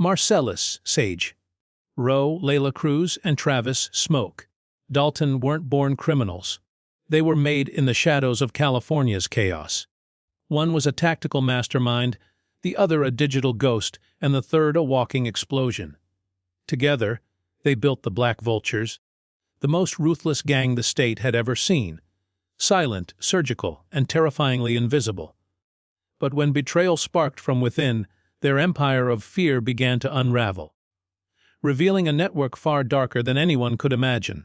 Marcellus, Sage. Rowe, Layla Cruz, and Travis, Smoke. Dalton weren't born criminals. They were made in the shadows of California's chaos. One was a tactical mastermind, the other a digital ghost, and the third a walking explosion. Together, they built the Black Vultures, the most ruthless gang the state had ever seen. Silent, surgical, and terrifyingly invisible. But when betrayal sparked from within, their empire of fear began to unravel, revealing a network far darker than anyone could imagine.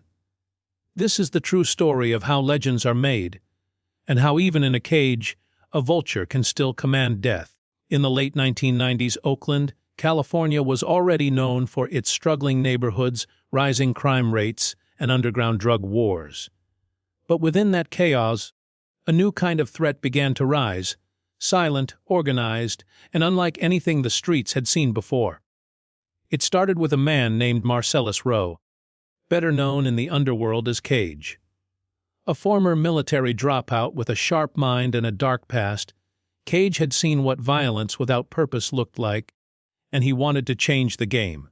This is the true story of how legends are made, and how even in a cage, a vulture can still command death. In the late 1990s, Oakland, California was already known for its struggling neighborhoods, rising crime rates, and underground drug wars. But within that chaos, a new kind of threat began to rise, silent, organized, and unlike anything the streets had seen before. It started with a man named Marcellus Rowe, better known in the underworld as Cage. A former military dropout with a sharp mind and a dark past, Cage had seen what violence without purpose looked like, and he wanted to change the game.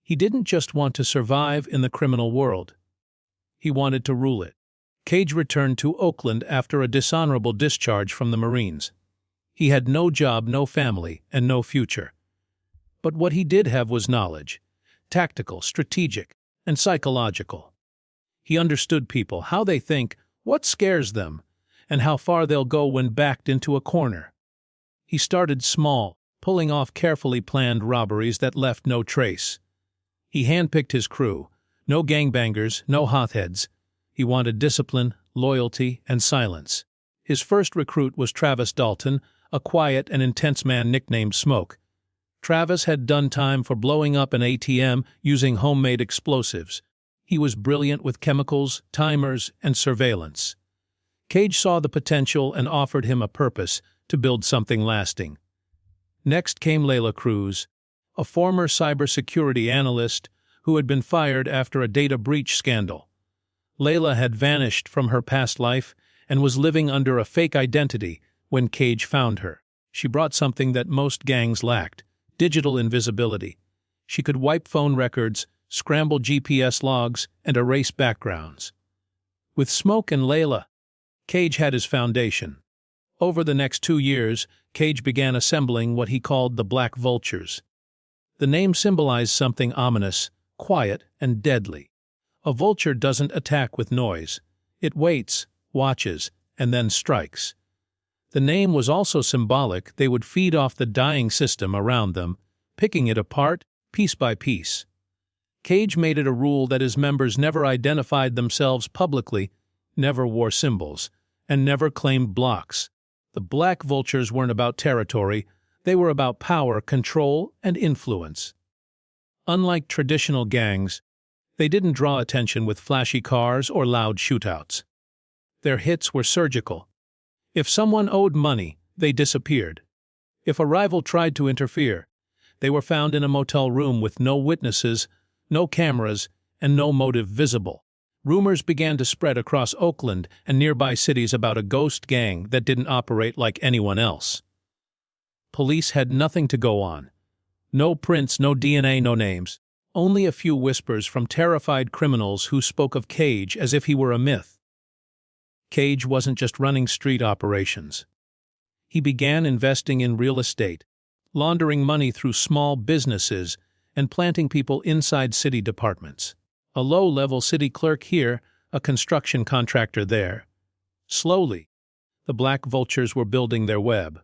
He didn't just want to survive in the criminal world. He wanted to rule it. Cage returned to Oakland after a dishonorable discharge from the Marines. He had no job, no family, and no future. But what he did have was knowledge, tactical, strategic, and psychological. He understood people, how they think, what scares them, and how far they'll go when backed into a corner. He started small, pulling off carefully planned robberies that left no trace. He handpicked his crew, no gangbangers, no hotheads. He wanted discipline, loyalty, and silence. His first recruit was Travis Dalton, a quiet and intense man nicknamed Smoke. Travis had done time for blowing up an ATM using homemade explosives. He was brilliant with chemicals, timers, and surveillance. Cage saw the potential and offered him a purpose to build something lasting. Next came Layla Cruz, a former cybersecurity analyst who had been fired after a data breach scandal. Layla had vanished from her past life and was living under a fake identity when Cage found her. She brought something that most gangs lacked: digital invisibility. She could wipe phone records, scramble GPS logs, and erase backgrounds. With Smoke and Layla, Cage had his foundation. Over the next 2 years, Cage began assembling what he called the Black Vultures. The name symbolized something ominous, quiet, and deadly. A vulture doesn't attack with noise. It waits, watches, and then strikes. The name was also symbolic. They would feed off the dying system around them, picking it apart, piece by piece. Cage made it a rule that his members never identified themselves publicly, never wore symbols, and never claimed blocks. The Black Vultures weren't about territory, they were about power, control, and influence. Unlike traditional gangs, they didn't draw attention with flashy cars or loud shootouts. Their hits were surgical. If someone owed money, they disappeared. If a rival tried to interfere, they were found in a motel room with no witnesses, no cameras, and no motive visible. Rumors began to spread across Oakland and nearby cities about a ghost gang that didn't operate like anyone else. Police had nothing to go on. No prints, no DNA, no names. Only a few whispers from terrified criminals who spoke of Cage as if he were a myth. Cage wasn't just running street operations. He began investing in real estate, laundering money through small businesses, and planting people inside city departments. A low-level city clerk here, a construction contractor there. Slowly, the Black Vultures were building their web.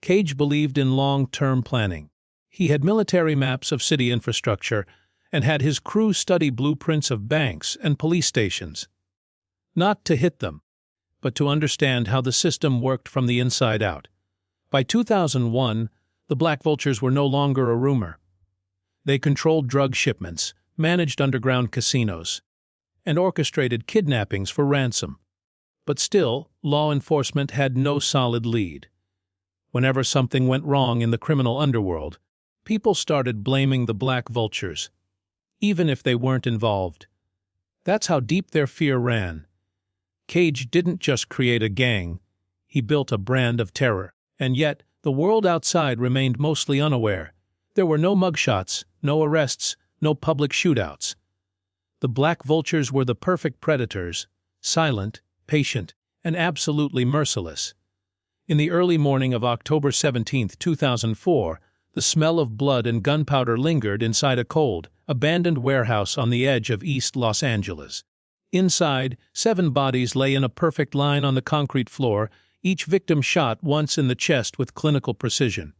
Cage believed in long-term planning. He had military maps of city infrastructure and had his crew study blueprints of banks and police stations. Not to hit them, but to understand how the system worked from the inside out. By 2001, the Black Vultures were no longer a rumor. They controlled drug shipments, managed underground casinos, and orchestrated kidnappings for ransom. But still, law enforcement had no solid lead. Whenever something went wrong in the criminal underworld, people started blaming the Black Vultures, even if they weren't involved. That's how deep their fear ran. Cage didn't just create a gang, he built a brand of terror. And yet, the world outside remained mostly unaware. There were no mugshots, no arrests, no public shootouts. The Black Vultures were the perfect predators, silent, patient, and absolutely merciless. In the early morning of October 17, 2004, the smell of blood and gunpowder lingered inside a cold, abandoned warehouse on the edge of East Los Angeles. Inside, 7 bodies lay in a perfect line on the concrete floor, each victim shot once in the chest with clinical precision.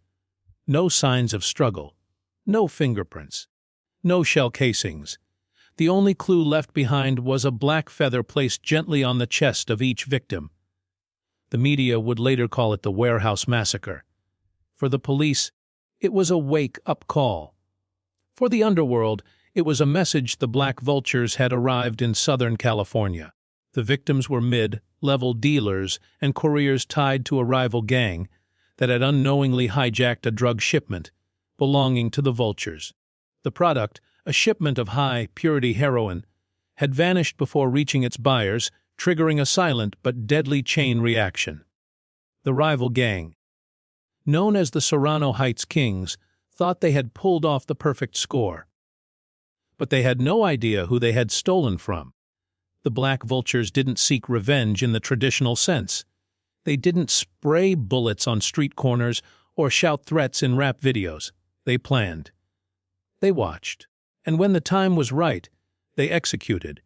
No signs of struggle. No fingerprints. No shell casings. The only clue left behind was a black feather placed gently on the chest of each victim. The media would later call it the Warehouse Massacre. For the police, it was a wake-up call. For the Underworld, it was a message the Black Vultures had arrived in Southern California. The victims were mid-level dealers and couriers tied to a rival gang that had unknowingly hijacked a drug shipment belonging to the Vultures. The product, a shipment of high-purity heroin, had vanished before reaching its buyers, triggering a silent but deadly chain reaction. The rival gang, known as the Serrano Heights Kings, thought they had pulled off the perfect score. But they had no idea who they had stolen from. The Black Vultures didn't seek revenge in the traditional sense. They didn't spray bullets on street corners or shout threats in rap videos. They planned. They watched. And when the time was right, they executed.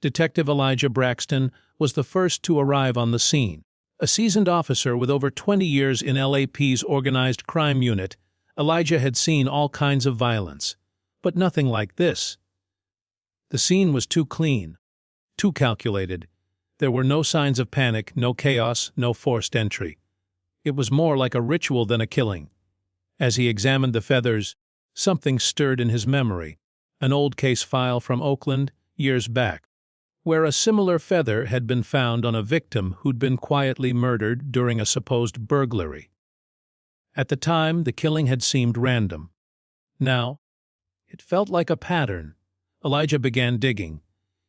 Detective Elijah Braxton was the first to arrive on the scene. A seasoned officer with over 20 years in LAPD's organized crime unit, Elijah had seen all kinds of violence. But nothing like this. The scene was too clean, too calculated. There were no signs of panic, no chaos, no forced entry. It was more like a ritual than a killing. As he examined the feathers, something stirred in his memory. An old case file from Oakland, years back, where a similar feather had been found on a victim who'd been quietly murdered during a supposed burglary. At the time, the killing had seemed random. Now, it felt like a pattern. Elijah began digging.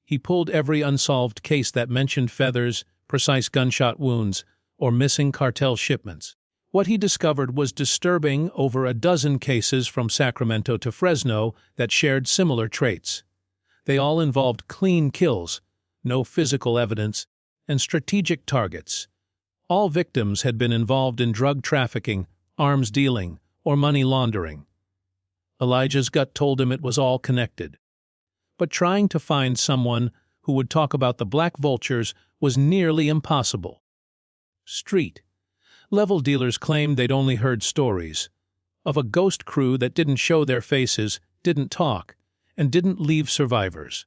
He pulled every unsolved case that mentioned feathers, precise gunshot wounds, or missing cartel shipments. What he discovered was disturbing: over a dozen cases from Sacramento to Fresno that shared similar traits. They all involved clean kills, no physical evidence, and strategic targets. All victims had been involved in drug trafficking, arms dealing, or money laundering. Elijah's gut told him it was all connected. But trying to find someone who would talk about the Black Vultures was nearly impossible. Street-level dealers claimed they'd only heard stories of a ghost crew that didn't show their faces, didn't talk, and didn't leave survivors.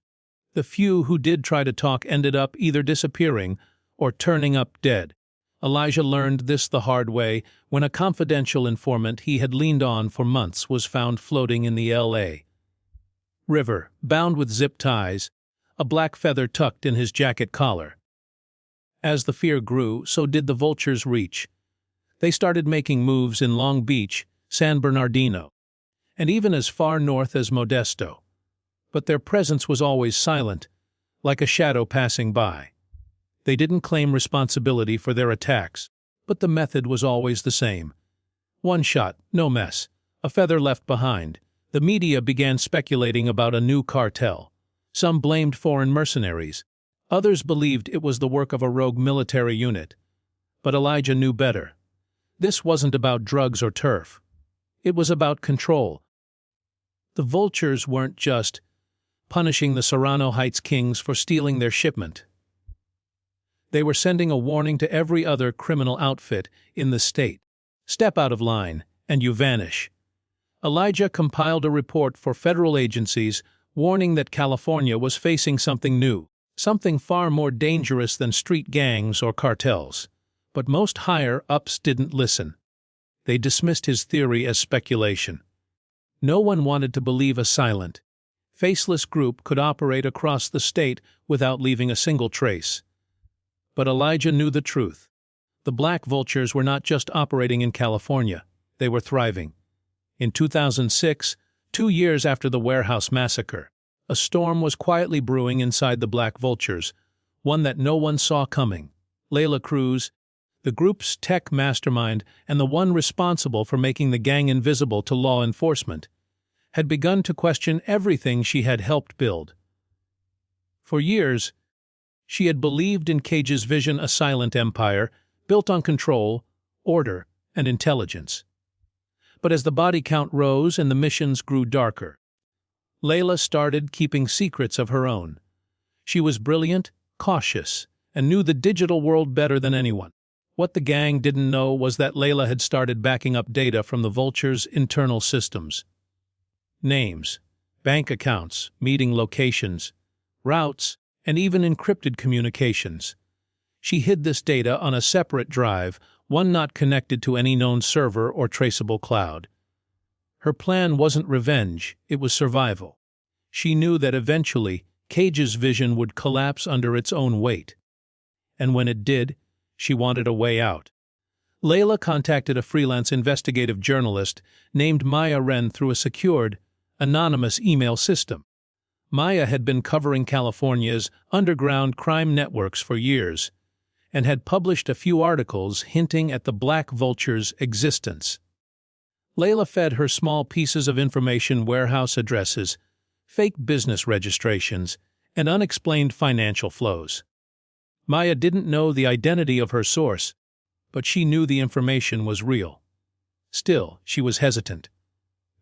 The few who did try to talk ended up either disappearing or turning up dead. Elijah learned this the hard way when a confidential informant he had leaned on for months was found floating in the L.A. River, bound with zip ties, a black feather tucked in his jacket collar. As the fear grew, so did the Vultures' reach. They started making moves in Long Beach, San Bernardino, and even as far north as Modesto. But their presence was always silent, like a shadow passing by. They didn't claim responsibility for their attacks, but the method was always the same. One shot, no mess, a feather left behind. The media began speculating about a new cartel. Some blamed foreign mercenaries. Others believed it was the work of a rogue military unit. But Elijah knew better. This wasn't about drugs or turf. It was about control. The Vultures weren't just punishing the Serrano Heights Kings for stealing their shipment. They were sending a warning to every other criminal outfit in the state. Step out of line, and you vanish. Elijah compiled a report for federal agencies warning that California was facing something new, something far more dangerous than street gangs or cartels. But most higher-ups didn't listen. They dismissed his theory as speculation. No one wanted to believe a silent, faceless group could operate across the state without leaving a single trace. But Elijah knew the truth. The Black Vultures were not just operating in California, they were thriving. In 2006, 2 years after the Warehouse Massacre, a storm was quietly brewing inside the Black Vultures, one that no one saw coming. Layla Cruz, the group's tech mastermind and the one responsible for making the gang invisible to law enforcement, had begun to question everything she had helped build. For years, she had believed in Cage's vision, a silent empire built on control, order, and intelligence. But as the body count rose and the missions grew darker, Layla started keeping secrets of her own. She was brilliant, cautious, and knew the digital world better than anyone. What the gang didn't know was that Layla had started backing up data from the Vultures' internal systems. Names, bank accounts, meeting locations, routes, and even encrypted communications. She hid this data on a separate drive, one not connected to any known server or traceable cloud. Her plan wasn't revenge, it was survival. She knew that eventually, Cage's vision would collapse under its own weight. And when it did, she wanted a way out. Layla contacted a freelance investigative journalist named Maya Wren through a secured, anonymous email system. Maya had been covering California's underground crime networks for years and had published a few articles hinting at the Black Vultures' existence. Layla fed her small pieces of information: warehouse addresses, fake business registrations, and unexplained financial flows. Maya didn't know the identity of her source, but she knew the information was real. Still, she was hesitant.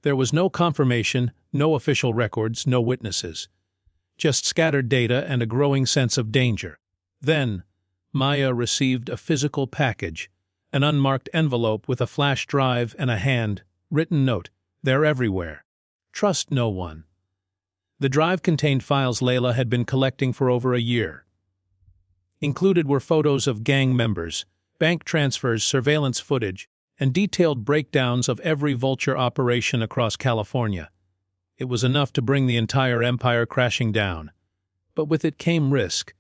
There was no confirmation, no official records, no witnesses. Just scattered data and a growing sense of danger. Then, Maya received a physical package, an unmarked envelope with a flash drive and a hand-written note. "They're everywhere. Trust no one." The drive contained files Layla had been collecting for over a year. Included were photos of gang members, bank transfers, surveillance footage, and detailed breakdowns of every Vulture operation across California. It was enough to bring the entire empire crashing down. But with it came risk.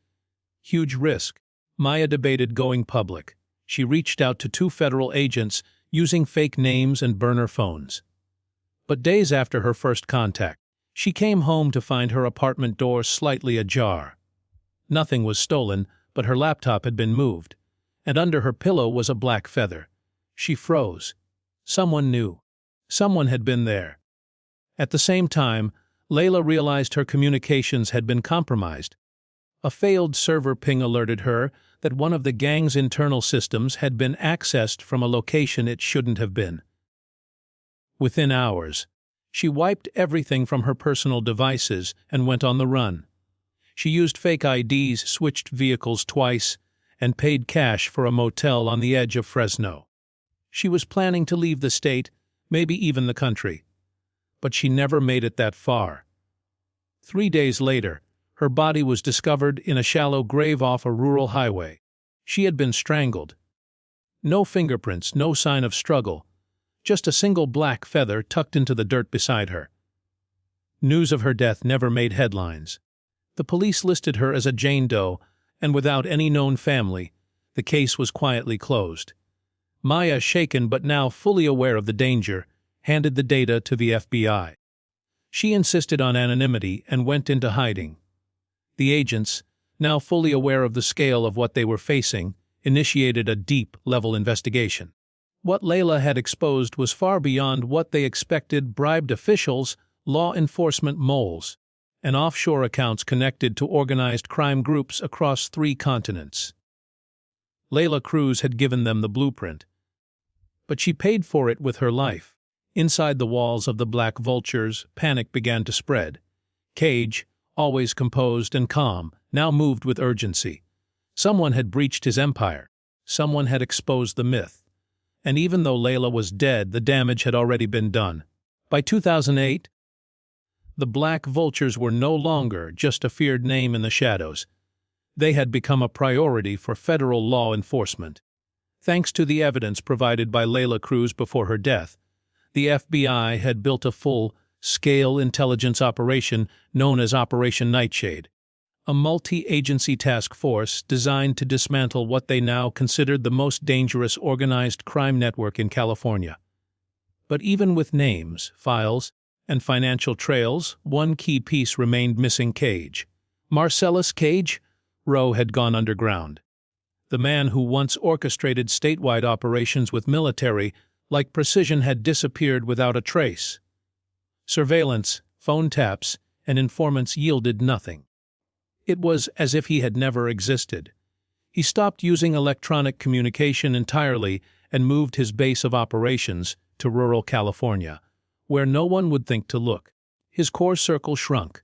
Huge risk. Maya debated going public. She reached out to 2 federal agents using fake names and burner phones. But days after her first contact, she came home to find her apartment door slightly ajar. Nothing was stolen, but her laptop had been moved, and under her pillow was a black feather. She froze. Someone knew. Someone had been there. At the same time, Layla realized her communications had been compromised. A failed server ping alerted her that one of the gang's internal systems had been accessed from a location it shouldn't have been. Within hours, she wiped everything from her personal devices and went on the run. She used fake IDs, switched vehicles twice, and paid cash for a motel on the edge of Fresno. She was planning to leave the state, maybe even the country. But she never made it that far. 3 days later, her body was discovered in a shallow grave off a rural highway. She had been strangled. No fingerprints, no sign of struggle, just a single black feather tucked into the dirt beside her. News of her death never made headlines. The police listed her as a Jane Doe, and without any known family, the case was quietly closed. Maya, shaken but now fully aware of the danger, handed the data to the FBI. She insisted on anonymity and went into hiding. The agents, now fully aware of the scale of what they were facing, initiated a deep-level investigation. What Layla had exposed was far beyond what they expected: bribed officials, law enforcement moles, and offshore accounts connected to organized crime groups across 3 continents. Layla Cruz had given them the blueprint, but she paid for it with her life. Inside the walls of the Black Vultures, panic began to spread. Cage, always composed and calm, now moved with urgency. Someone had breached his empire. Someone had exposed the myth. And even though Layla was dead, the damage had already been done. By 2008, the Black Vultures were no longer just a feared name in the shadows. They had become a priority for federal law enforcement. Thanks to the evidence provided by Layla Cruz before her death, the FBI had built a full-scale intelligence operation known as Operation Nightshade, a multi-agency task force designed to dismantle what they now considered the most dangerous organized crime network in California. But even with names, files, and financial trails, one key piece remained missing: Cage. Marcellus Cage? Rowe had gone underground. The man who once orchestrated statewide operations with military-like precision had disappeared without a trace. Surveillance, phone taps, and informants yielded nothing. It was as if he had never existed. He stopped using electronic communication entirely and moved his base of operations to rural California, where no one would think to look. His core circle shrunk.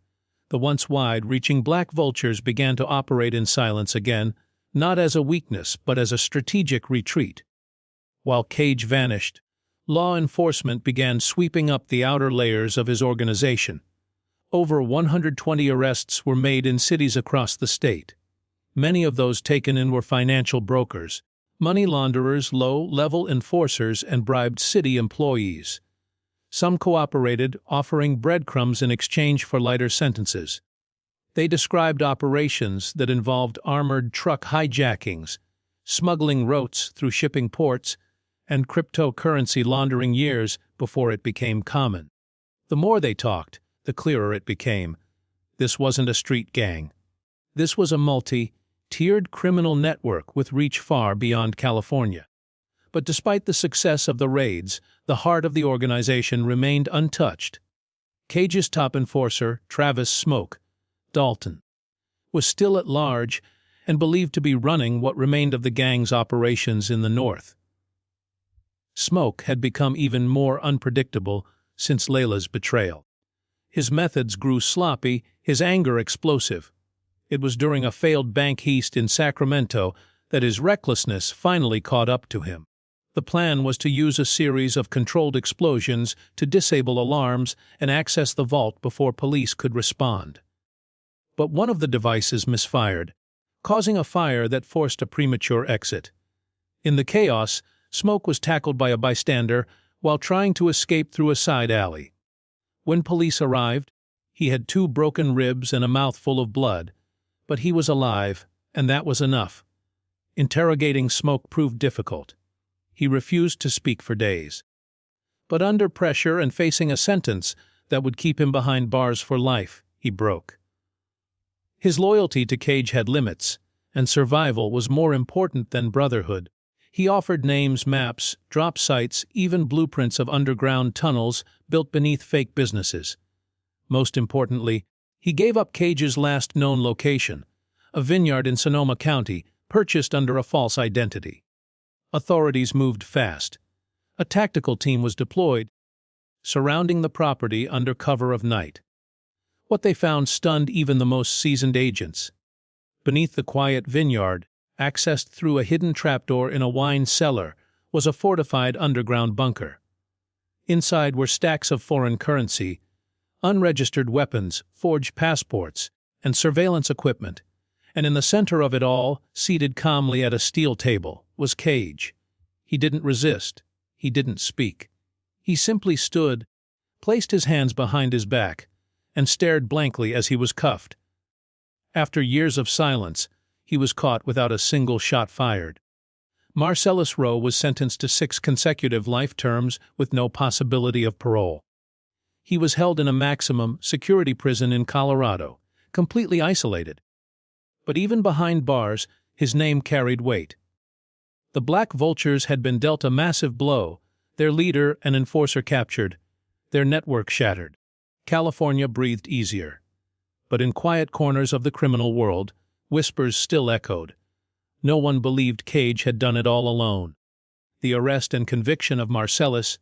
The once wide-reaching Black Vultures began to operate in silence again, not as a weakness but as a strategic retreat. While Cage vanished, law enforcement began sweeping up the outer layers of his organization. Over 120 arrests were made in cities across the state. Many of those taken in were financial brokers, money launderers, low-level enforcers, and bribed city employees. Some cooperated, offering breadcrumbs in exchange for lighter sentences. They described operations that involved armored truck hijackings, smuggling routes through shipping ports, and cryptocurrency laundering years before it became common. The more they talked, the clearer it became. This wasn't a street gang. This was a multi-tiered criminal network with reach far beyond California. But despite the success of the raids, the heart of the organization remained untouched. Cage's top enforcer, Travis "Smoke" Dalton, was still at large and believed to be running what remained of the gang's operations in the north. Smoke had become even more unpredictable since Layla's betrayal. His methods grew sloppy, his anger explosive. It was during a failed bank heist in Sacramento that his recklessness finally caught up to him. The plan was to use a series of controlled explosions to disable alarms and access the vault before police could respond. But one of the devices misfired, causing a fire that forced a premature exit. In the chaos, Smoke was tackled by a bystander while trying to escape through a side alley. When police arrived, he had 2 broken ribs and a mouthful of blood, but he was alive, and that was enough. Interrogating Smoke proved difficult. He refused to speak for days. But under pressure and facing a sentence that would keep him behind bars for life, he broke. His loyalty to Cage had limits, and survival was more important than brotherhood. He offered names, maps, drop sites, even blueprints of underground tunnels built beneath fake businesses. Most importantly, he gave up Cage's last known location, a vineyard in Sonoma County, purchased under a false identity. Authorities moved fast. A tactical team was deployed, surrounding the property under cover of night. What they found stunned even the most seasoned agents. Beneath the quiet vineyard, accessed through a hidden trapdoor in a wine cellar, was a fortified underground bunker. Inside were stacks of foreign currency, unregistered weapons, forged passports, and surveillance equipment. And in the center of it all, seated calmly at a steel table, was Cage. He didn't resist. He didn't speak. He simply stood, placed his hands behind his back, and stared blankly as he was cuffed. After years of silence, he was caught without a single shot fired. Marcellus Rowe was sentenced to 6 consecutive life terms with no possibility of parole. He was held in a maximum security prison in Colorado, completely isolated. But even behind bars, his name carried weight. The Black Vultures had been dealt a massive blow, their leader and enforcer captured, their network shattered. California breathed easier. But in quiet corners of the criminal world, whispers still echoed. No one believed Cage had done it all alone. The arrest and conviction of Marcellus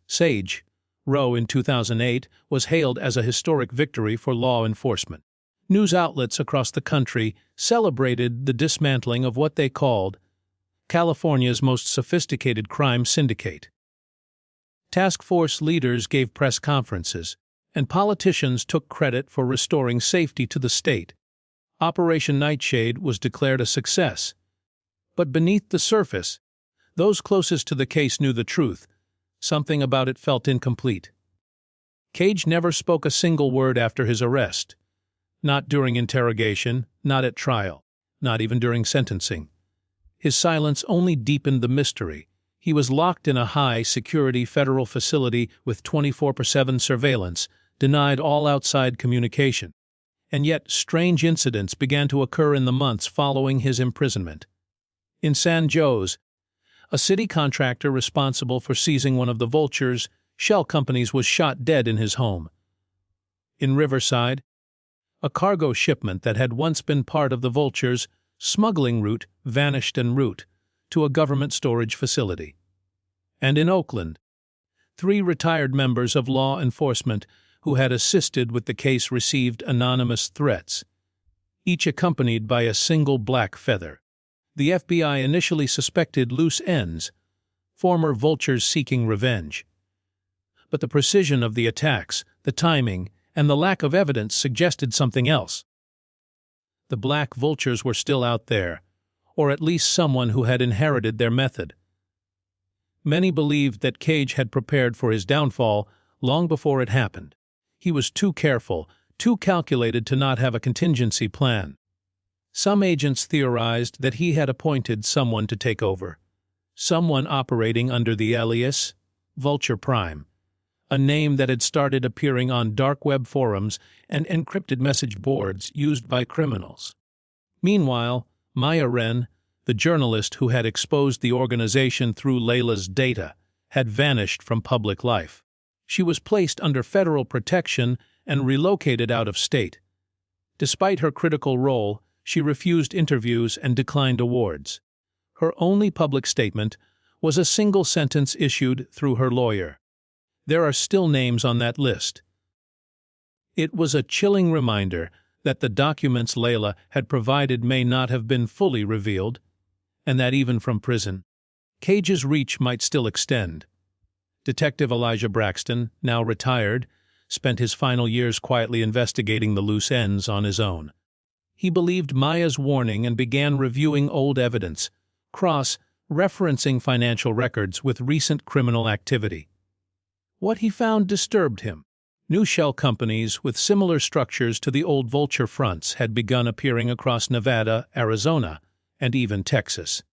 Rowe in 2008 was hailed as a historic victory for law enforcement. News outlets across the country celebrated the dismantling of what they called California's most sophisticated crime syndicate. Task force leaders gave press conferences, and politicians took credit for restoring safety to the state. Operation Nightshade was declared a success. But beneath the surface, those closest to the case knew the truth. Something about it felt incomplete. Cage never spoke a single word after his arrest. Not during interrogation, not at trial, not even during sentencing. His silence only deepened the mystery. He was locked in a high-security federal facility with 24/7 surveillance, denied all outside communication. And yet strange incidents began to occur in the months following his imprisonment. In San Jose, a city contractor responsible for seizing one of the Vultures' shell companies was shot dead in his home. In Riverside, a cargo shipment that had once been part of the Vultures' smuggling route vanished en route to a government storage facility. And in Oakland, 3 retired members of law enforcement who had assisted with the case received anonymous threats, each accompanied by a single black feather. The FBI initially suspected loose ends, former Vultures seeking revenge. But the precision of the attacks, the timing, and the lack of evidence suggested something else. The Black Vultures were still out there, or at least someone who had inherited their method. Many believed that Cage had prepared for his downfall long before it happened. He was too careful, too calculated to not have a contingency plan. Some agents theorized that he had appointed someone to take over, someone operating under the alias Vulture Prime, a name that had started appearing on dark web forums and encrypted message boards used by criminals. Meanwhile, Maya Wren, the journalist who had exposed the organization through Layla's data, had vanished from public life. She was placed under federal protection and relocated out of state. Despite her critical role, she refused interviews and declined awards. Her only public statement was a single sentence issued through her lawyer. There are still names on that list. It was a chilling reminder that the documents Layla had provided may not have been fully revealed, and that even from prison, Cage's reach might still extend. Detective Elijah Braxton, now retired, spent his final years quietly investigating the loose ends on his own. He believed Maya's warning and began reviewing old evidence, cross-referencing financial records with recent criminal activity. What he found disturbed him. New shell companies with similar structures to the old Vulture fronts had begun appearing across Nevada, Arizona, and even Texas.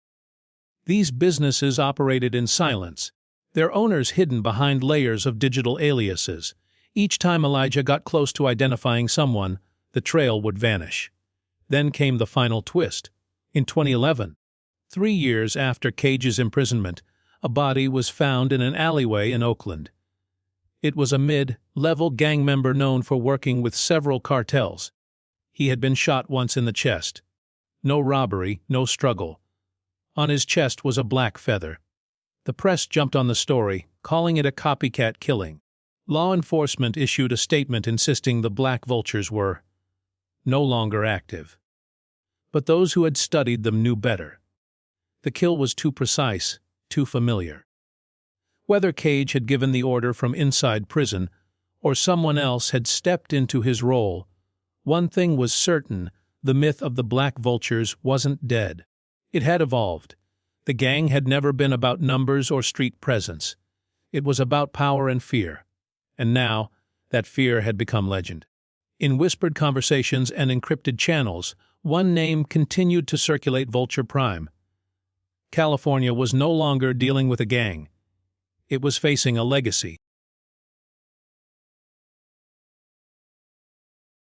These businesses operated in silence, their owners hidden behind layers of digital aliases. Each time Elijah got close to identifying someone, the trail would vanish. Then came the final twist. In 2011, 3 years after Cage's imprisonment, a body was found in an alleyway in Oakland. It was a mid-level gang member known for working with several cartels. He had been shot once in the chest. No robbery, no struggle. On his chest was a black feather. The press jumped on the story, calling it a copycat killing. Law enforcement issued a statement insisting the Black Vultures were no longer active. But those who had studied them knew better. The kill was too precise, too familiar. Whether Cage had given the order from inside prison or someone else had stepped into his role, one thing was certain: the myth of the Black Vultures wasn't dead. It had evolved. The gang had never been about numbers or street presence. It was about power and fear. And now, that fear had become legend. In whispered conversations and encrypted channels, one name continued to circulate: Vulture Prime. California was no longer dealing with a gang. It was facing a legacy.